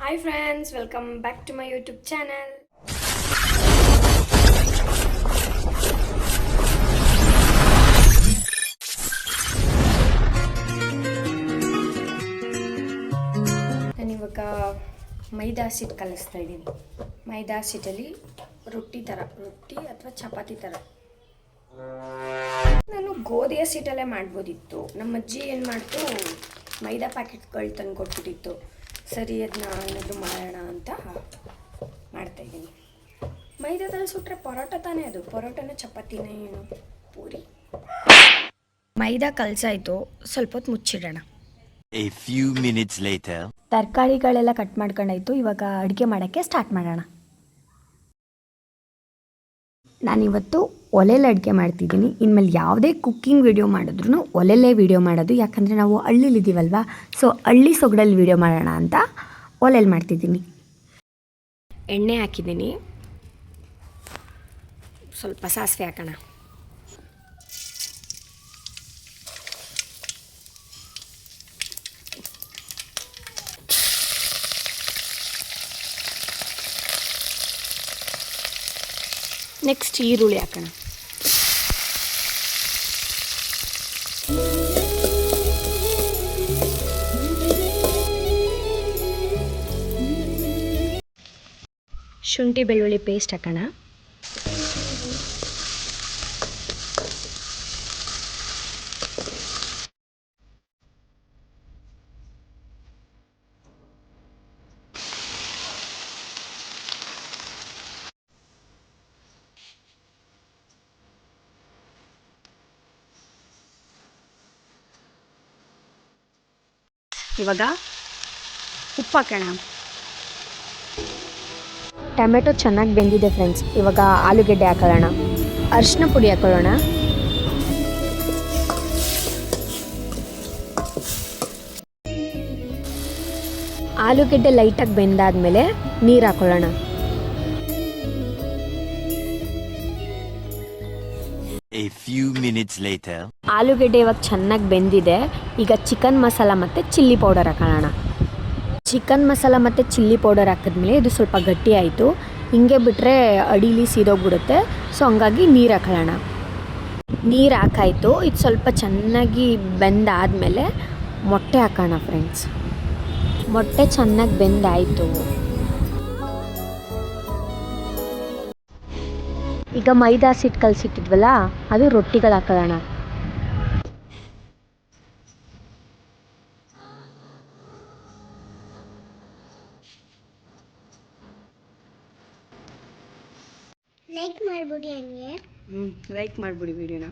Hi friends, welcome back to my YouTube channel. ನಾನಿವಾಗ ಮೈದಾ ಹಿಟ್ಟು ಕಲಿಸ್ತಾ ಇದ್ದೀನಿ. ಮೈದಾ ಹಿಟ್ಟಲ್ಲಿ ರೊಟ್ಟಿ ಅಥವಾ ಚಪಾತಿ ಥರ. ನಾನು ಗೋಧಿ ಹಿಟ್ಟಲ್ಲೇ ಮಾಡ್ಬೋದಿತ್ತು. ನಮ್ಮ ಅಜ್ಜಿ ಏನು ಮಾಡ್ತು, ಮೈದಾ ಪ್ಯಾಕೆಟ್ಗಳು ತಂದು ಕೊಟ್ಬಿಟ್ಟಿತ್ತು. ಸರಿ, ಅದನ್ನ ಏನಾದರೂ ಮಾಡೋಣ ಅಂತ ಮಾಡ್ತಾಯಿದ್ದೀನಿ. ಮೈದಾದಲ್ಲಿ ಸುಟ್ಟರೆ ಪರೋಟ ತಾನೇ ಅದು. ಪರೋಟನ ಚಪಾತಿನೇ ಏನು ಪೂರಿ. ಮೈದಾ ಕಲಸಾಯಿತು, ಸ್ವಲ್ಪ ಹೊತ್ತು ಮುಚ್ಚಿಡೋಣ. A few minutes later. ತರಕಾರಿಗಳೆಲ್ಲ ಕಟ್ ಮಾಡ್ಕೊಂಡಾಯ್ತು. ಇವಾಗ ಅಡುಗೆ ಮಾಡೋಕ್ಕೆ ಸ್ಟಾರ್ಟ್ ಮಾಡೋಣ. ನಾನಿವತ್ತು ಒಲೆಯಲ್ಲಿ ಅಡುಗೆ ಮಾಡ್ತಿದ್ದೀನಿ. ಇನ್ಮೇಲೆ ಯಾವುದೇ ಕುಕ್ಕಿಂಗ್ ವಿಡಿಯೋ ಮಾಡಿದ್ರೂ ಒಲೆಯಲ್ಲೇ ವಿಡಿಯೋ ಮಾಡೋದು. ಯಾಕಂದರೆ ನಾವು ಹಳ್ಳಿಲಿದ್ದೀವಲ್ವ, ಸೊ ಹಳ್ಳಿ ಸೊಗಡಲ್ಲಿ ವಿಡಿಯೋ ಮಾಡೋಣ ಅಂತ ಒಲೆಯಲ್ಲಿ ಮಾಡ್ತಿದ್ದೀನಿ. ಎಣ್ಣೆ ಹಾಕಿದ್ದೀನಿ, ಸ್ವಲ್ಪ ಸಾಸಿವೆ ಹಾಕೋಣ. ನೆಕ್ಸ್ಟ್ ಈರುಳ್ಳಿ ಹಾಕೋಣ. ಶುಂಠಿ ಬೆಳ್ಳುಳ್ಳಿ ಪೇಸ್ಟ್ ಹಾಕೋಣ. ಇವಾಗ ಉಪ್ಪು ಹಾಕೋಣ. ಟೊಮೆಟೊ ಚೆನ್ನಾಗಿ ಬೆಂದಿದೆ ಫ್ರೆಂಡ್ಸ್. ಇವಾಗ ಆಲೂಗೆಡ್ಡೆ ಹಾಕೊಳ್ಳೋಣ. ಅರಿಶಿನ ಪುಡಿ ಹಾಕೊಳ್ಳೋಣ. ಆಲೂಗೆಡ್ಡೆ ಲೈಟಾಗಿ ಬೆಂದಾದ್ಮೇಲೆ ನೀರು ಹಾಕೊಳ್ಳೋಣ. A few minutes later. ಆಲೂಗೆಡ್ಡೆ ಇವಾಗ ಚೆನ್ನಾಗಿ ಬೆಂದಿದೆ. ಈಗ ಚಿಕನ್ ಮಸಾಲ ಮತ್ತು ಚಿಲ್ಲಿ ಪೌಡರ್ ಹಾಕೊಳ್ಳೋಣ. ಚಿಕನ್ ಮಸಾಲ ಮತ್ತು ಚಿಲ್ಲಿ ಪೌಡರ್ ಹಾಕಿದ್ಮೇಲೆ ಇದು ಸ್ವಲ್ಪ ಗಟ್ಟಿ ಆಯಿತು. ಹಿಂಗೆ ಬಿಟ್ಟರೆ ಅಡೀಲಿ ಸೀದೋಗ್ಬಿಡುತ್ತೆ. ಸೊ ಹಂಗಾಗಿ ನೀರು ಹಾಕೊಳ್ಳೋಣ. ನೀರು ಹಾಕಾಯಿತು. ಇದು ಸ್ವಲ್ಪ ಚೆನ್ನಾಗಿ ಬೆಂದಾದಮೇಲೆ ಮೊಟ್ಟೆ ಹಾಕೋಣ ಫ್ರೆಂಡ್ಸ್. ಮೊಟ್ಟೆ ಚೆನ್ನಾಗಿ ಬೆಂದಾಯಿತು. ಈಗ ಮೈದಾ ಹಿಟ್ಟು ಕಲಸಿಟ್ಟಿದ್ವಲ್ಲ, ಅದು ರೊಟ್ಟಿಗಳು ಹಾಕೊಳ್ಳೋಣ. ಲೈಕ್ ಮಾಡಿಬಿಡಿ ವಿಡಿಯೋನ.